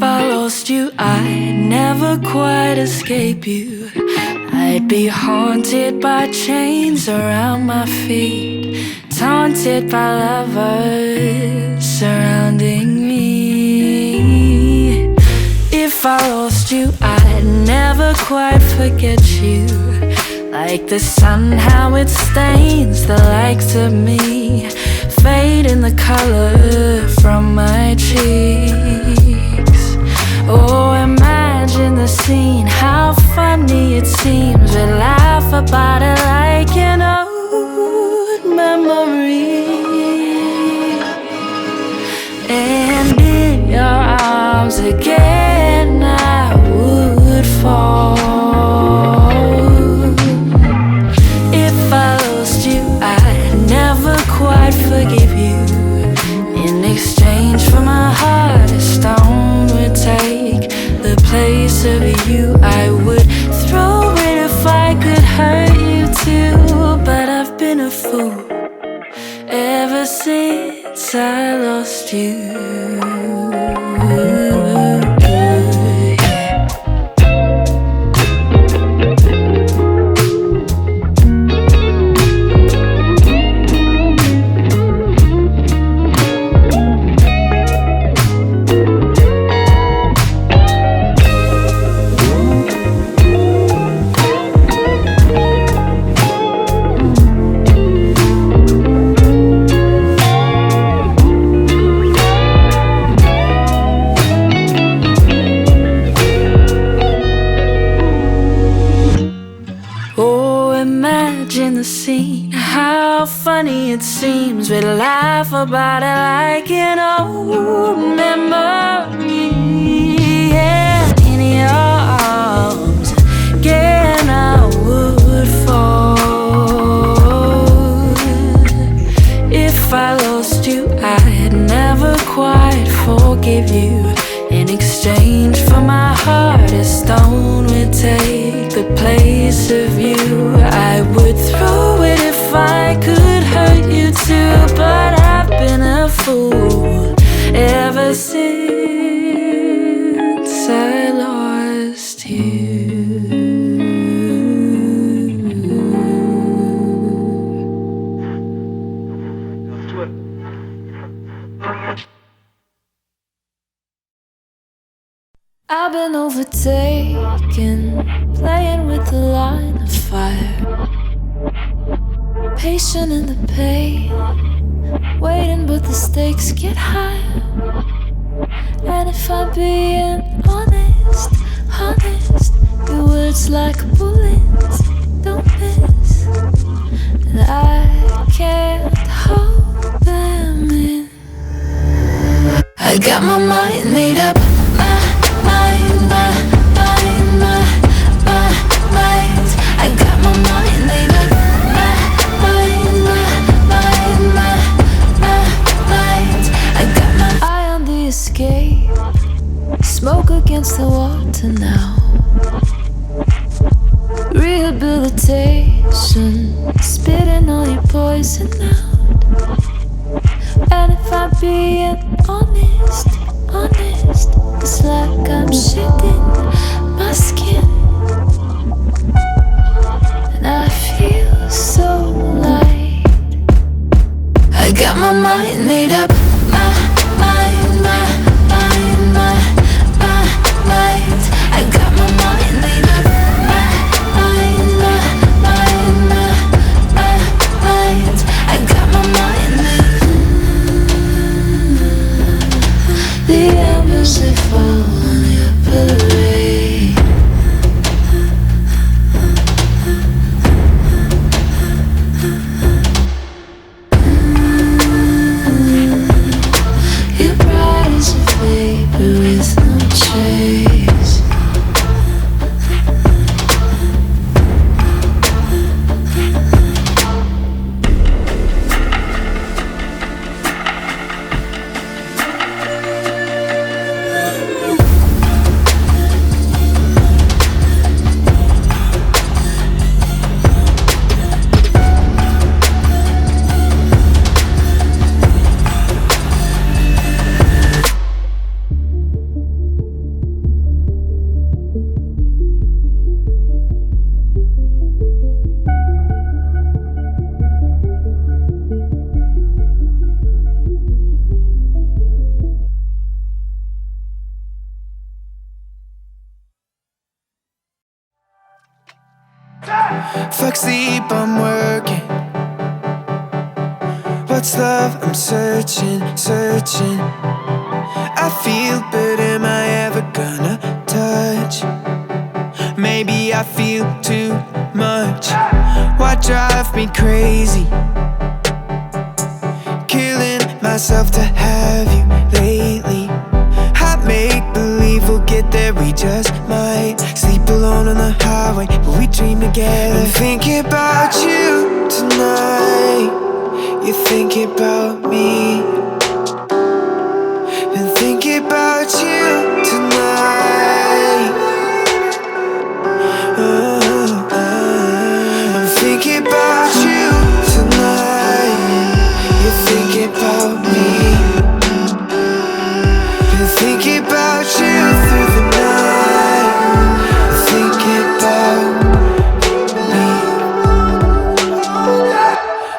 If I lost you, I'd never quite escape you. I'd be haunted by chains around my feet, taunted by lovers surrounding me. If I lost you, I'd never quite forget you. Like the sun, how it stains the likes of me, fading the color from my cheeks. Oh, imagine the scene, how funny it seems. We laugh about it like an old memory. And in your arms again I would fall. If I lost you, I'd never quite forgive you. In exchange for my heart, a stone would take the place of you. I would throw it if I could hurt you too. But I've been a fool ever since I lost you. Imagine the scene, how funny it seems. We laugh about it like an old memory. Yeah, in your arms again I would fall. If I lost you, I'd never quite forgive you. In exchange for my heart, a stone would take the place of you. I would throw it if I could hurt you too. But I've been a fool ever since I lost you. I've been overtaken, playing with the line of fire, patient in the pain, waiting but the stakes get higher. And if I'm being honest, your words like bullets don't miss, and I can't hold them in. I got my mind made up. I got my mind made up. I got my eye on the escape, smoke against the water now. Rehabilitation, spitting all your poison out. And if I'm being honest, it's like I'm shedding my skin, and I feel so light. I got my mind made up. I got my mind made up. I got my mind made up. The embers they fall on your parade. You're bright as a vapor with no trace. Fuck sleep, I'm working. What's love? I'm searching, searching. I feel, but am I ever gonna touch? Maybe I feel too much. Why drive me crazy? Killing myself to have you lately. I make believe we'll get there, we just might. Sleep alone on the highway, but we dream together. I'm thinking about you tonight. You're thinking about me. Been thinking about you tonight. I'm thinking about you tonight. You're thinking about me. Been thinking about you through the night. Thinking about me.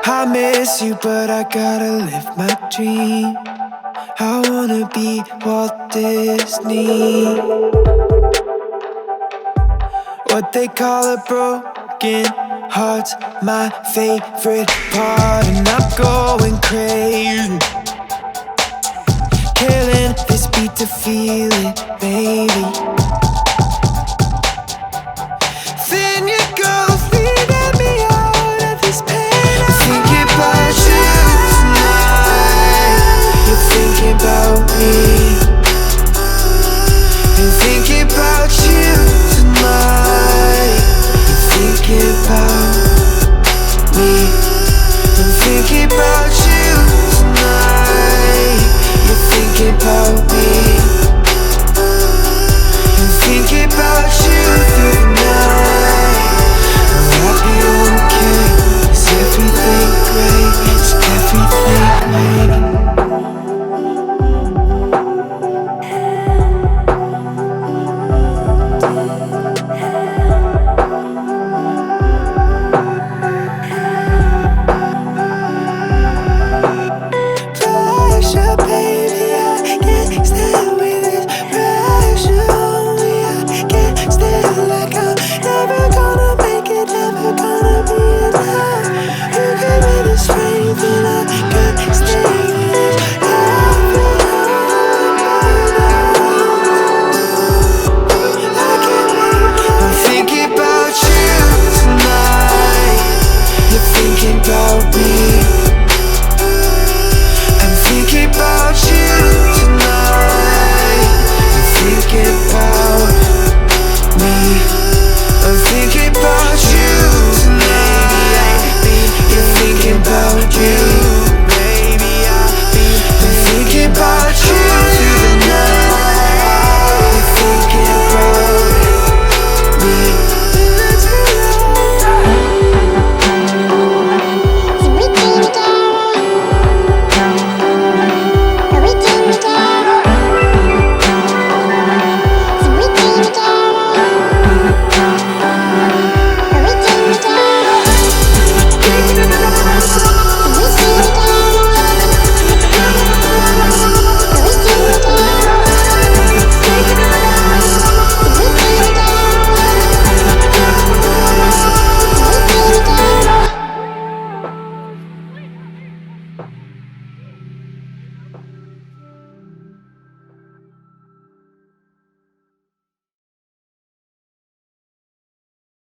I miss you, but I gotta live my dream. I wanna be Walt Disney. What they call a broken heart's my favorite part, and I'm going crazy. Killing this beat to feel it, baby.